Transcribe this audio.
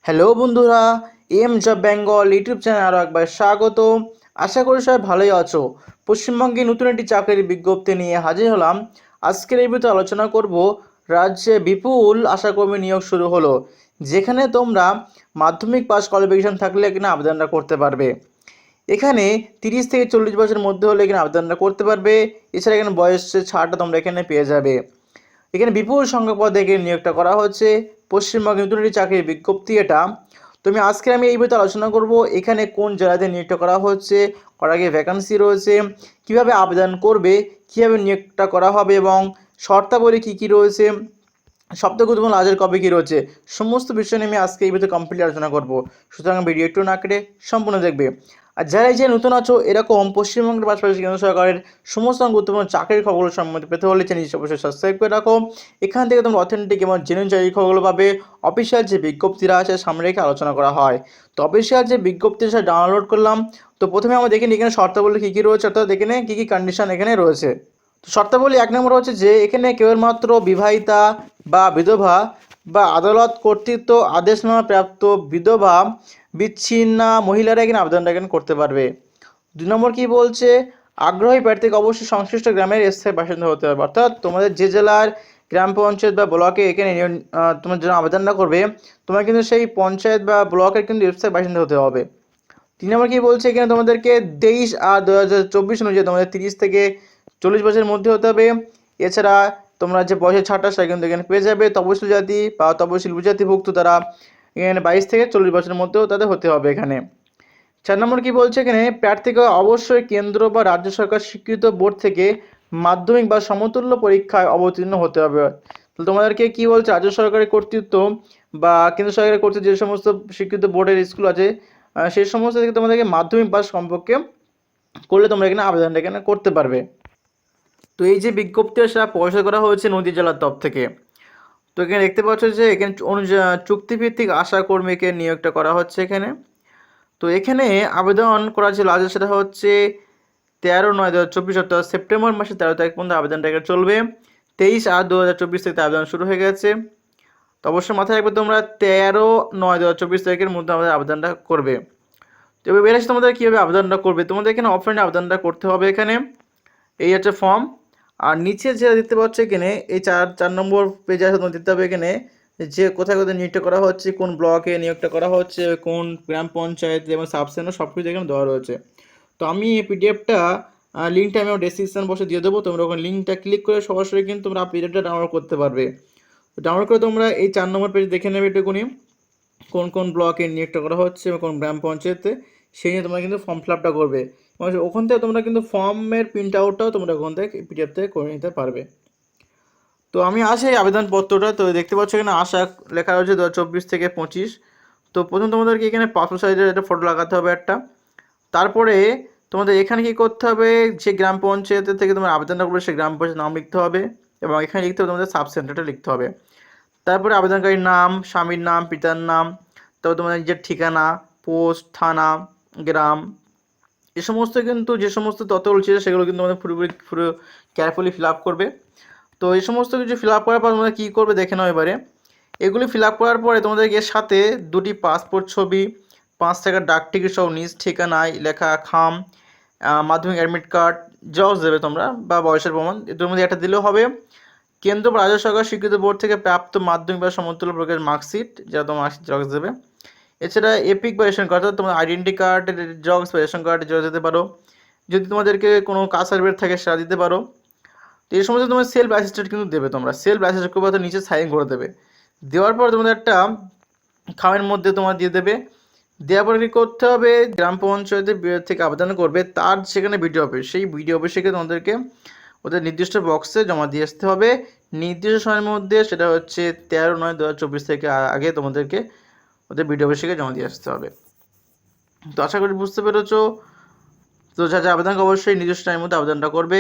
Hello বন্ধুরা, M job Bengal YouTube channel আরও একবার স্বাগত। আশা করি সবাই ভালোই আছো। পশ্চিমবঙ্গে নতুন একটি চাকরির বিজ্ঞপ্তি নিয়ে হাজির হলাম। আজকের এই ভিডিওতে আলোচনা করব রাজ্যে বিপুল আশাকর্মী নিয়োগ শুরু হলো, যেখানে তোমরা মাধ্যমিক পাস কোয়ালিফিকেশন থাকলে কিনা আবেদনটা করতে পারবে। এখানে 30 থেকে 40 বছরের মধ্যে হলে এখানে আবেদনটা করতে পারবে। এছাড়া এখানে বয়সের ছাড়টা তোমরা এখানে পেয়ে যাবে। এখানে বিপুল সংখ্যক পদে এখানে নিয়োগটা করা হচ্ছে। পশ্চিমবঙ্গে নতুন একটি চাকরির বিজ্ঞপ্তি এটা। তুমি আজকে আমি এই ভিডিওতে আলোচনা করব এখানে কোন জেলাতে নিয়োগটা করা হচ্ছে, কটা কি ভ্যাকান্সি রয়েছে, কিভাবে আবেদন করবে, কিভাবে নিয়োগটা করা হবে এবং শর্তাবলী কী কী রয়েছে, সবথেকে গুরুত্বপূর্ণ লাজের কবে কী রয়েছে, সমস্ত বিষয় নিয়ে আমি আজকে এই ভিডিওতে কমপ্লিট আলোচনা করব। সুতরাং ভিডিও একটু না কেটে সম্পূর্ণ দেখবে। আর যারা এই যে নতুন আছো এরকম পশ্চিমবঙ্গের পাশাপাশি কেন্দ্র সরকারের সমস্ত গুরুত্বপূর্ণ চাকরির খবরগুলো সম্বন্ধে পেতে হলে চ্যানেলটি অবশ্যই সাবস্ক্রাইব করে রাখো। এখান থেকে তোমরা অথেন্টিক এবং জেনুইন চাকরির খবরগুলো পাবে। অফিসিয়াল যে বিজ্ঞপ্তিরা আছে সামনে রেখে আলোচনা করা হয়। তো অফিসিয়াল যে বিজ্ঞপ্তি সেটা ডাউনলোড করলাম। তো প্রথমে আমরা দেখে নিই এখানে শর্তাবলী কী কী রয়েছে, অর্থাৎ দেখে নিই কী কী কন্ডিশন এখানে রয়েছে। তো শর্তাবলী 1 নম্বর হচ্ছে যে এখানে কেবলমাত্র বিবাহিতা বা বিধবা বা আদালত কর্তৃক আদেশনামা প্রাপ্ত বিধবা বিচ্ছিন্না মহিলারা এখানে আবেদনটা এখানে করতে পারবে। 2 নম্বর কি বলছে, আগ্রহী প্রার্থীকে অবশ্যই সংশ্লিষ্ট গ্রামের স্থায়ী বাসিন্দা হতে হবে, অর্থাৎ তোমাদের যে জেলার গ্রাম পঞ্চায়েত বা ব্লকে এখানে তোমার জন্য আবেদনটা করবে তোমার কিন্তু সেই পঞ্চায়েত বা ব্লকের কিন্তু স্থায়ী বাসিন্দা হতে হবে। 3 নম্বর কি বলছে, এখানে তোমাদেরকে 23/8/2024 অনুযায়ী তোমাদের 30 থেকে 40 বছরের মধ্যে হতে হবে। এছাড়া তোমরা যে বয়সের ছাড়টা সেটা কিন্তু এখানে পেয়ে যাবে। তপশিলি জাতি বা তপশিলি উপজাতিভুক্ত তারা এখানে 22 থেকে 40 বছরের মধ্যেও তাদের হতে হবে এখানে। 4 নম্বর কি বলছে, এখানে প্রার্থীকে অবশ্যই কেন্দ্র বা রাজ্য সরকার স্বীকৃত বোর্ড থেকে মাধ্যমিক বা সমতুল্য পরীক্ষায় অবতীর্ণ হতে হবে। তো তোমাদেরকে কি বলছে, রাজ্য সরকারের কর্তৃত্ব বা কেন্দ্র সরকারের কর্তৃত্ব যে সমস্ত স্বীকৃত বোর্ডের স্কুল আছে সেই সমস্ত থেকে তোমাদেরকে মাধ্যমিক পাস কমপক্ষে করলে তোমরা এখানে আবেদনটা এখানে করতে পারবে। তো এই যে বিজ্ঞপ্তি সেটা প্রকাশ করা হয়েছে নদী জেলার তরফ থেকে। তো এখানে দেখতে পাচ্ছ যে এখানে চুক্তিভিত্তিক আশা কর্মীকে নিয়োগটা করা হচ্ছে এখানে। তো এখানে আবেদন করা যে লাস্ট সেটা হচ্ছে 13/9/2024, অর্থাৎ সেপ্টেম্বর মাসের 13 তারিখ পর্যন্ত আবেদনটা এখানে চলবে। 23/8/2024 থেকে আবেদন শুরু হয়ে গেছে। তো অবশ্যই মাথায় রাখবে তোমরা 13/9/2024 তারিখের মধ্যে আমাদের আবেদনটা করবে। তো এবার বের আসে তোমাদের কীভাবে আবেদনটা করবে। তোমাদের এখানে অফলাইনে আবেদনটা করতে হবে। এখানে এই হচ্ছে ফর্ম, আর নিচে যেটা দেখতে পাচ্ছ এখানে এই চার নম্বর পেজে আসে তোমার দেখতে হবে এখানে যে কোথায় কোথায় নিয়োগটা করা হচ্ছে, কোন ব্লকে নিয়োগটা করা হচ্ছে, কোন গ্রাম পঞ্চায়েত এবং সাবসেন্টার সব কিছু এখানে দেওয়া রয়েছে। তো আমি এই পিডিএফটা লিঙ্কটা আমি আমার ডেসক্রিপশন বসে দিয়ে দেবো, তোমরা ওখানে লিঙ্কটা ক্লিক করে সরাসরি কিন্তু তোমরা পিডিএফটা ডাউনলোড করতে পারবে। তো ডাউনলোড করে তোমরা এই 4 নম্বর পেজ দেখে নেবে একটুকুনি কোন কোন ব্লকে নিয়োগটা করা হচ্ছে এবং কোন গ্রাম পঞ্চায়েতে, সেই নিয়ে তোমরা কিন্তু ফর্ম ফিল আপটা করবে এবং ওখান থেকে তোমরা কিন্তু ফর্মের প্রিন্ট আউটটাও তোমরা ওখান থেকে পিডিএফ থেকে করে নিতে পারবে। তো আমি আসি এই আবেদনপত্রটা। তো দেখতে পাচ্ছ এখানে আশা লেখা রয়েছে 2024 থেকে 25। তো প্রথম তোমাদেরকে এখানে পাসপোর্ট সাইজের একটা ফটো লাগাতে হবে একটা। তারপরে তোমাদের এখানে কি করতে হবে, যে গ্রাম পঞ্চায়েতের থেকে তোমার আবেদনটা করবে সেই গ্রাম পঞ্চায়েত নাম লিখতে হবে এবং এখানে লিখতে হবে তোমাদের সাব সেন্টারটা লিখতে হবে। তারপরে আবেদনকারীর নাম, স্বামীর নাম, পিতার নাম, তারপর তোমাদের নিজের ঠিকানা, পোস্ট, থানা, গ্রাম, এ সমস্ত কিন্তু যে সমস্ত তথ্যগুলো ছিল সেগুলো কিন্তু তোমাদের পুরো কেয়ারফুলি ফিল আপ করবে। তো এই সমস্ত কিছু ফিল আপ করার পর তোমরা কী করবে দেখে নাও এবারে। এগুলি ফিল আপ করার পরে তোমাদের এর সাথে 2টি পাসপোর্ট ছবি, 5 টাকার ডাক টিকিট সহ নিজ ঠিকানায় লেখা খাম, মাধ্যমিক অ্যাডমিট কার্ড জেরক্স দেবে তোমরা বা বয়সের প্রমাণ, এদের মধ্যে একটা দিলেও হবে। কেন্দ্র বা রাজ্য সরকার স্বীকৃত বোর্ড থেকে প্রাপ্ত মাধ্যমিক বা সমতুল্য প্রকারের মার্কশিট, যেটা তোমার মার্কশিট জেরক্স দেবে। এছাড়া এপিক বা রেশন কার্ড, অর্থাৎ তোমার আইডেন্টি কার্ডের জেরক্স বা রেশন কার্ডের জেরক্স দিতে পারো। যদি তোমাদেরকে কোনো কাস্ট সার্টিফিকেট থাকে সেটা দিতে পারো। তো এই সমস্ত তোমার সেলফ অ্যাসিস্ট্যান্ট কিন্তু দেবে, তোমরা সেলফ অ্যাসিস্ট্যান্ট করবে, তো নিচে সাইন করে দেবে। দেওয়ার পর তোমাদের একটা খামের মধ্যে তোমার দিয়ে দেবে। দেওয়ার পরে কী করতে হবে, গ্রাম পঞ্চায়েতের থেকে আবেদন করবে তার সেখানে বিডিও অফিস, সেই বিডিও অফিসে তোমাদেরকে ওদের নির্দিষ্ট বক্সে জমা দিয়ে আসতে হবে নির্দিষ্ট সময়ের মধ্যে। সেটা হচ্ছে 13/9/2024 থেকে আগে তোমাদেরকে ওদের বিডিও অফিসে জমা দিয়ে আসতে হবে। তো আশা করি বুঝতে পেরেছো। তো যা যা আবেদন অবশ্যই নিজস্ব টাইমের মধ্যে আবেদনটা করবে।